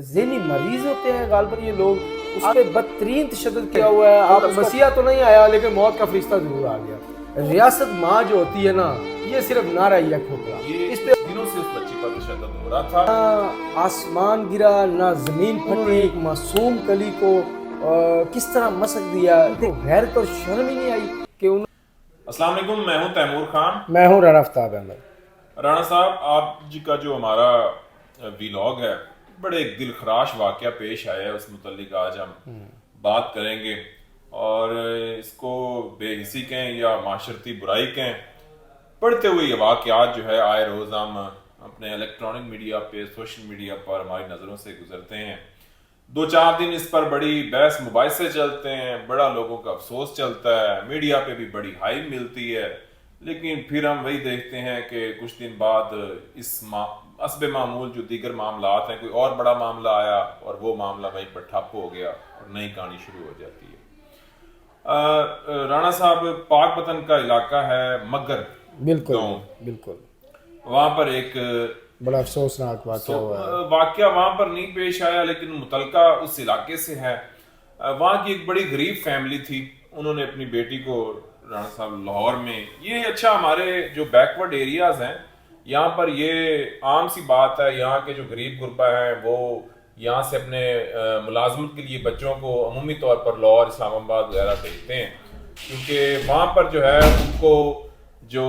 ذہنی مریض ہوتے ہیں غالباً یہ لوگ، اس پہ بدترین تشدد کیا ہوا ہے. آپ مسیح تو نہیں آیا لیکن موت کا فرشتہ ضرور آ گیا. ریاست ماں جو ہوتی ہے نا، یہ صرف نعرہ ہی ہے کھوپڑا. اس پہ دنوں سے اس بچی پر تشدد ہو رہا تھا. نہ آسمان گرا نہ زمین پھٹی. ایک معصوم کلی کو کس طرح مسک دیا. غیرت اور شرم ہی نہیں آئی کہ انہوں. السلام علیکم، میں ہوں تیمور خان. میں ہوں رانا آفتاب احمد. رانا صاحب، آپ جی کا جو ہمارا ویلاگ ہے، بڑے ایک دل خراش واقعہ پیش آیا ہے، اس متعلق آج ہم بات کریں گے. اور اس کو بے حسی کہیں یا معاشرتی برائی کہیں، پڑھتے ہوئے یہ واقعات جو ہے آئے روز ہم اپنے الیکٹرانک میڈیا پہ، سوشل میڈیا پر ہماری نظروں سے گزرتے ہیں. 2-4 دن اس پر بڑی بحث مباحثے چلتے ہیں، بڑا لوگوں کا افسوس چلتا ہے، میڈیا پہ بھی بڑی ہائپ ملتی ہے. لیکن پھر ہم وہی دیکھتے ہیں کہ کچھ دن بعد اس حسب معمول جو دیگر معاملات ہیں، کوئی اور بڑا معاملہ آیا اور وہ معاملہ وہیں پر ٹھپ ہو گیا اور نئی کہانی شروع ہو جاتی ہے. رانا صاحب، پاک پتن کا علاقہ ہے مگر بالکل گاؤں. بالکل وہاں پر ایک بڑا افسوسناک واقعہ ہوا ہے. واقعہ وہاں پر نہیں پیش آیا لیکن متعلقہ اس علاقے سے ہے. وہاں کی ایک بڑی غریب فیملی تھی. انہوں نے اپنی بیٹی کو رانا صاحب لاہور میں، یہ اچھا ہمارے جو بیکورڈ ایریاز ہیں یہاں پر یہ عام سی بات ہے، یہاں کے جو غریب غربا ہیں وہ یہاں سے اپنے ملازمت کے لیے بچوں کو عمومی طور پر لاہور، اسلام آباد وغیرہ بھیجتے ہیں، کیونکہ وہاں پر جو ہے ان کو جو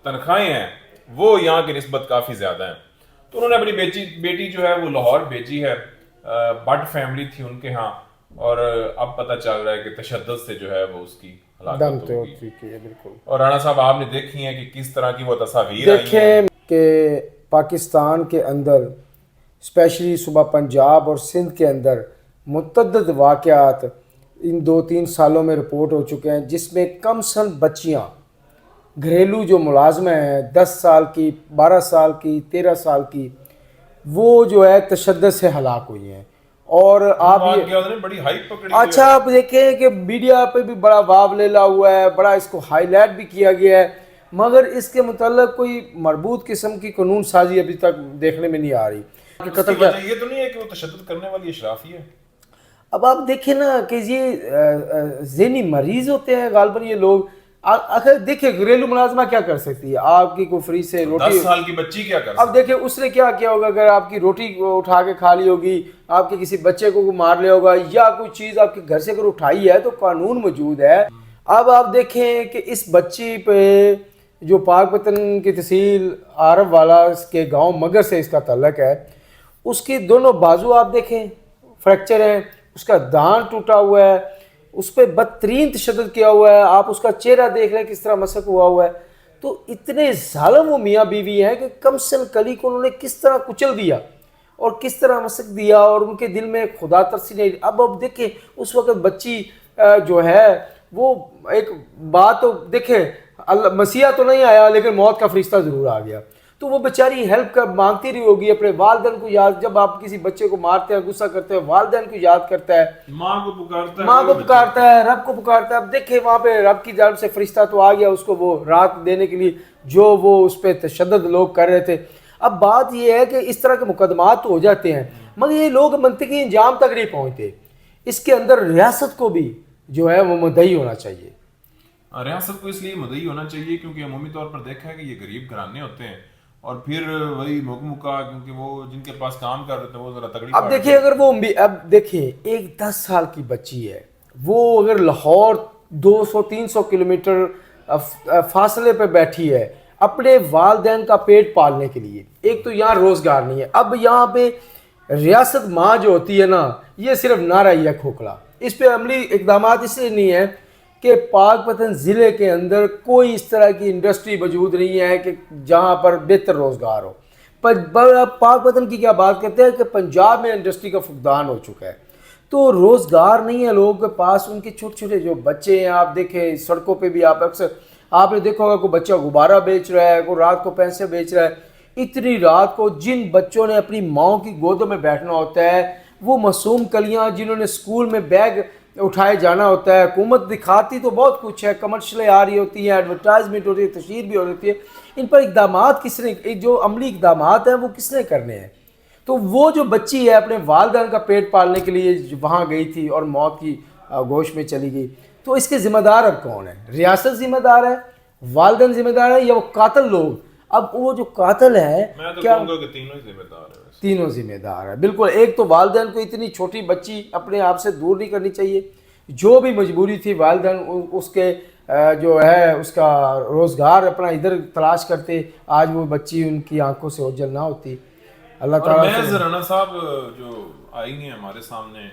تنخواہیں ہیں وہ یہاں کی نسبت کافی زیادہ ہیں. تو انہوں نے اپنی بیٹی جو ہے وہ لاہور بھیجی ہے. بٹ فیملی تھی ان کے ہاں، اور اب پتہ چل رہا ہے کہ تشدد سے جو ہے وہ اس کی ہلاکت ہو گئی. بالکل. اور رانا صاحب، آپ نے دیکھی ہیں کہ کس طرح کی وہ تصاویر آئی ہیں. دیکھیں کہ پاکستان کے اندر اسپیشلی صوبہ پنجاب اور سندھ کے اندر متعدد واقعات ان 2-3 سالوں میں رپورٹ ہو چکے ہیں، جس میں کم سن بچیاں، گھریلو جو ملازمیں ہیں، 10 سال کی، 12 سال کی، 13 سال کی، وہ جو ہے تشدد سے ہلاک ہوئی ہیں. اور آپ بڑی ہائپ پکڑی. اچھا آپ دیکھیں کہ میڈیا پہ بھی بڑا واو لیلا ہوا ہے، بڑا اس کو ہائی لائٹ بھی کیا گیا ہے، مگر اس کے متعلق کوئی مربوط قسم کی قانون سازی ابھی تک دیکھنے میں نہیں آ رہی. قتل کا یہ تو نہیں ہے کہ وہ تشدد کرنے والی اشرافی ہے. اب آپ دیکھیں نا کہ یہ ذہنی مریض ہوتے ہیں غالباً یہ لوگ. آخر دیکھیں گھریلو ملازمہ کیا کر سکتی ہے؟ آپ کی کوئی فری سے روٹی، 10 سال کی بچی کیا کر سکتی ہے؟ اب دیکھیں اس نے کیا کیا ہوگا. اگر آپ کی روٹی اٹھا کے کھا لی ہوگی، آپ کے کسی بچے کو مار لیا ہوگا، یا کوئی چیز آپ کے گھر سے اگر اٹھائی ہے تو قانون موجود ہے. اب آپ دیکھیں کہ اس بچی پہ جو پاک پتن کی تحصیل عارف والا کے گاؤں مگر سے اس کا تعلق ہے، اس کی دونوں بازو آپ دیکھیں فریکچر ہیں، اس کا دان ٹوٹا ہوا ہے، اس پہ بدترین تشدد کیا ہوا ہے. آپ اس کا چہرہ دیکھ رہے ہیں کس طرح مسک ہوا ہے. تو اتنے ظالم وہ میاں بیوی ہیں کہ کم سن کلی کو انہوں نے کس طرح کچل دیا اور کس طرح مسک دیا، اور ان کے دل میں خدا ترسی نہیں. اب دیکھیں اس وقت بچی جو ہے وہ ایک بات تو دیکھیں، اللہ مسیح تو نہیں آیا لیکن موت کا فرشتہ ضرور آ گیا. تو وہ بیچاری ہیلپ مانگتی رہی ہوگی اپنے والدین کو یاد. جب آپ کسی بچے کو مارتے ہیں، غصہ کرتے ہیں، والدین کو یاد کرتا ہے، ماں کو پکارتا ہے، رب کو پکارتا ہے. اب دیکھیں وہاں پہ رب کی جانب سے فرشتہ تو آ گیا اس کو وہ رات دینے کے لیے جو وہ اس پہ تشدد لوگ کر رہے تھے. اب بات یہ ہے کہ اس طرح کے مقدمات تو ہو جاتے ہیں مگر یہ لوگ منطقی انجام تک نہیں پہنچتے. اس کے اندر ریاست کو بھی جو ہے وہ مدعی ہونا چاہیے. ریاست کو اس لیے مدعی ہونا چاہیے کیونکہ عمومی طور پر دیکھا ہے کہ یہ غریب گھرانے ہوتے ہیں، اور پھر وہی مکہ کیونکہ وہ جن کے پاس کام کر رہے تھے وہ ذرا تگڑی. اب دیکھیں اگر وہ اب دیکھیں ایک 10 سال کی بچی ہے، وہ اگر لاہور 200-300 کلومیٹر فاصلے پہ بیٹھی ہے اپنے والدین کا پیٹ پالنے کے لیے. ایک تو یہاں روزگار نہیں ہے. اب یہاں پہ ریاست ماں جو ہوتی ہے نا، یہ صرف نعرہ ہی ہے کھوکھلا. اس پہ عملی اقدامات اس لیے نہیں ہے کہ پاک پتن ضلع کے اندر کوئی اس طرح کی انڈسٹری موجود نہیں ہے کہ جہاں پر بہتر روزگار ہو. پاک پتن کی کیا بات کرتے ہیں کہ پنجاب میں انڈسٹری کا فقدان ہو چکا ہے، تو روزگار نہیں ہے لوگوں کے پاس. ان کے چھوٹے چھوٹے جو بچے ہیں آپ دیکھیں سڑکوں پہ بھی، آپ اکثر آپ نے دیکھا ہوگا کوئی بچہ غبارہ بیچ رہا ہے، کوئی رات کو پیسے بیچ رہا ہے. اتنی رات کو جن بچوں نے اپنی ماں کی گودوں میں بیٹھنا ہوتا ہے، وہ معصوم کلیاں جنہوں نے اسکول میں بیگ اٹھائے جانا ہوتا ہے. حکومت دکھاتی تو بہت کچھ ہے، کمرشلیں آ رہی ہوتی ہیں، ایڈورٹائزمنٹ ہو رہی ہے، تشہیر بھی ہو رہی ہے. ان پر اقدامات کس نے، جو عملی اقدامات ہیں وہ کس نے کرنے ہیں؟ تو وہ جو بچی ہے اپنے والدین کا پیٹ پالنے کے لیے وہاں گئی تھی اور موت کی گوش میں چلی گئی، تو اس کے ذمہ دار اب کون ہے؟ ریاست ذمہ دار ہے، والدین ذمہ دار ہے، یا وہ قاتل لوگ؟ اب وہ جو قاتل ہے میں تو کیا کہوں گا کہ تینوں ہی ذمہ دار ہیں ویسے۔ تینوں ذمہ دار ہے بالکل۔ ایک تو والدین کو اتنی چھوٹی بچی اپنے آپ سے دور نہیں کرنی چاہیے، جو بھی مجبوری تھی والدین اس کے جو ہے اس کا روزگار اپنا ادھر تلاش کرتے، آج وہ بچی ان کی آنکھوں سے اوجھل نہ ہوتی۔ اللہ اور تعالیٰ محض رانا صاحب جو آئی ہیں ہمارے سامنے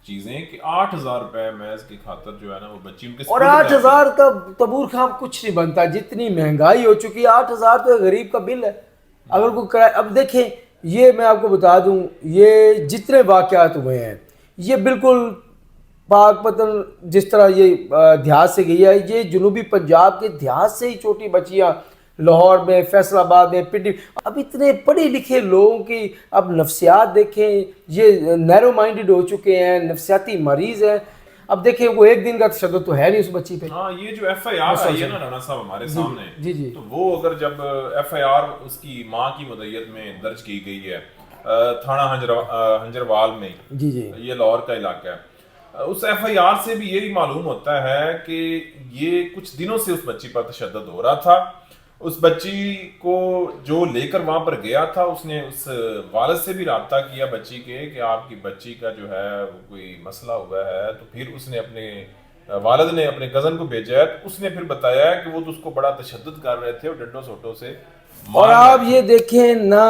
چیزیں کہ 8,000 روپے محض کی خاطر جو ہے نا وہ بچی ان کے اور سپرد کر دی۔ 8,000 کا تبور خام کچھ نہیں بنتا، جتنی مہنگائی ہو چکی ہے 8,000 تو ایک غریب کا بل ہے اگر کوئی کرائے۔ اب دیکھیں یہ میں آپ کو بتا دوں، یہ جتنے واقعات ہوئے ہیں یہ بالکل پاک پتن جس طرح یہ دیہات سے گئی ہے، یہ جنوبی پنجاب کے دیہات سے ہی چھوٹی بچیاں لاہور میں، فیصل آباد میں، پنڈی، اب اتنے پڑھے لکھے لوگوں کی اب نفسیات دیکھیں، یہ نیرو مائنڈڈ ہو چکے ہیں، نفسیاتی مریض ہیں۔ اب دیکھیں وہ ایک دن کا تشدد تو ہے نہیں اس بچی پہ۔ ہاں یہ جو ایف آئی آر آئی ہے نا رانا صاحب ہمارے سامنے، جی جی تو وہ اگر جب ایف آئی آر اس کی ماں کی مدعیت میں درج کی گئی ہے تھانہ ہنجروال میں، جی جی یہ لاہور کا علاقہ ہے، اس ایف آئی آر سے بھی یہی معلوم ہوتا ہے کہ یہ کچھ دنوں سے اس بچی پر تشدد ہو رہا تھا۔ اس بچی کو جو لے کر وہاں پر گیا تھا اس نے اس والد سے بھی رابطہ کیا بچی کے کہ آپ کی بچی کا جو ہے کوئی مسئلہ ہوا ہے، تو پھر اس نے اپنے والد نے اپنے کزن کو بھیجا ہے، تو اس نے پھر بتایا ہے کہ وہ تو اس کو بڑا تشدد کر رہے تھے اور ڈنڈوں سوٹوں سے اور آپ یہ دیکھیں نہ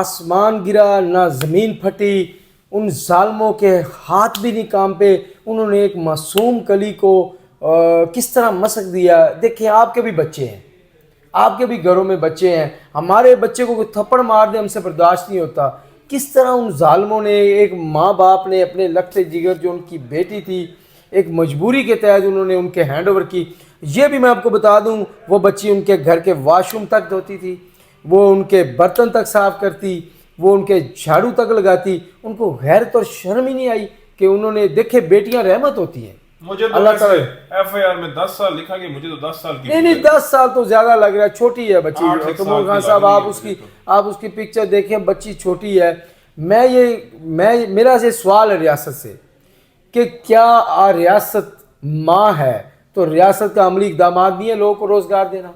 آسمان گرا نہ زمین پھٹی، ان ظالموں کے ہاتھ بھی نہیں کانپے، انہوں نے ایک معصوم کلی کو کس طرح مسک دیا۔ دیکھیں آپ کے بھی بچے ہیں، آپ کے بھی گھروں میں بچے ہیں، ہمارے بچے کو کوئی تھپڑ مار دے ہم سے برداشت نہیں ہوتا۔ کس طرح ان ظالموں نے، ایک ماں باپ نے اپنے لگتے جگر جو ان کی بیٹی تھی ایک مجبوری کے تحت انہوں نے ان کے ہینڈ اوور کی۔ یہ بھی میں آپ کو بتا دوں وہ بچی ان کے گھر کے واش روم تک دھوتی تھی، وہ ان کے برتن تک صاف کرتی، وہ ان کے جھاڑو تک لگاتی، ان کو غیرت اور شرم ہی نہیں آئی کہ انہوں نے دیکھے بیٹیاں رحمت ہوتی ہیں۔ مجھے تو اللہ تعالیٰ ایف آئی آر میں 10 سال لکھا گیا، مجھے تو 10 سال کی نہیں 10 سال تو زیادہ لگ رہا ہے، چھوٹی ہے بچی۔ 8 تمور خان صاحب آپ اس کی پکچر دیکھیں، بچی چھوٹی ہے۔ میرا یہ سوال ہے ریاست سے کہ کیا ریاست ماں ہے تو ریاست کا عملی اقدامات نہیں ہے لوگوں کو روزگار دینا؟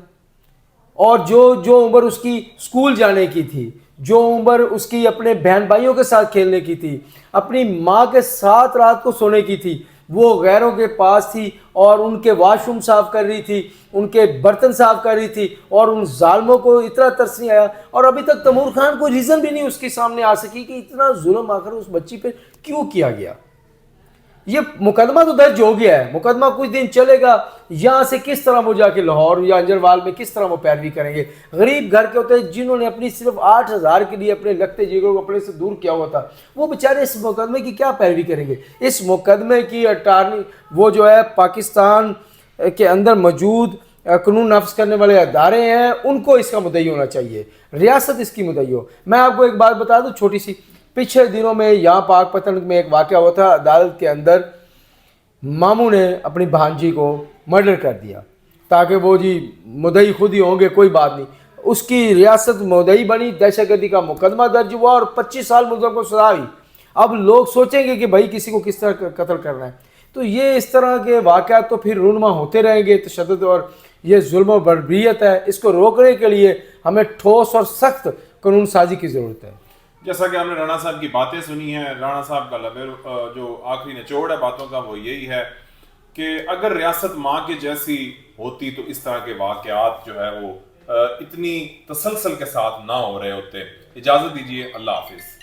اور جو عمر اس کی اسکول جانے کی تھی، جو عمر اس کی اپنے بہن بھائیوں کے ساتھ کھیلنے کی تھی، اپنی ماں کے ساتھ رات کو سونے کی تھی، وہ غیروں کے پاس تھی اور ان کے واش روم صاف کر رہی تھی، ان کے برتن صاف کر رہی تھی، اور ان ظالموں کو اتنا ترس نہیں آیا، اور ابھی تک تیمور خان کوئی ریزن بھی نہیں اس کے سامنے آ سکی کہ اتنا ظلم آخر اس بچی پہ کیوں کیا گیا۔ یہ مقدمہ تو درج ہو گیا ہے، مقدمہ کچھ دن چلے گا، یہاں سے کس طرح وہ جا کے لاہور یا انجروال میں کس طرح وہ پیروی کریں گے؟ غریب گھر کے ہوتے ہیں جنہوں نے اپنی صرف 8,000 کے لیے اپنے لگتے جگر کو اپنے سے دور کیا ہوا تھا، وہ بیچارے اس مقدمے کی کیا پیروی کریں گے؟ اس مقدمے کی اٹارنی وہ جو ہے پاکستان کے اندر موجود قانون نافذ کرنے والے ادارے ہیں، ان کو اس کا مدعی ہونا چاہیے، ریاست اس کی مدعی ہو۔ میں آپ کو ایک بات بتا دوں چھوٹی سی، پچھلے دنوں میں یہاں پاک پتن میں ایک واقعہ ہوا تھا، عدالت کے اندر ماموں نے اپنی بھانجی کو مرڈر کر دیا تاکہ وہ جی مدعی خود ہی ہوں گے، کوئی بات نہیں، اس کی ریاست مدعی بنی، دہشت گردی کا مقدمہ درج ہوا اور 25 سال ملزم کو سزا ہوئی۔ اب لوگ سوچیں گے کہ بھائی کسی کو کس طرح قتل کرنا ہے، تو یہ اس طرح کے واقعات تو پھر رونما ہوتے رہیں گے۔ تشدد اور یہ ظلم و بربریت ہے، اس کو روکنے کے لیے ہمیں ٹھوس اور سخت قانون سازی کی ضرورت ہے۔ جیسا کہ ہم نے رانا صاحب کی باتیں سنی ہیں، رانا صاحب کا جو آخری نچوڑ ہے باتوں کا وہ یہی ہے کہ اگر ریاست ماں کے جیسی ہوتی تو اس طرح کے واقعات جو ہے وہ اتنی تسلسل کے ساتھ نہ ہو رہے ہوتے۔ اجازت دیجیے، اللہ حافظ۔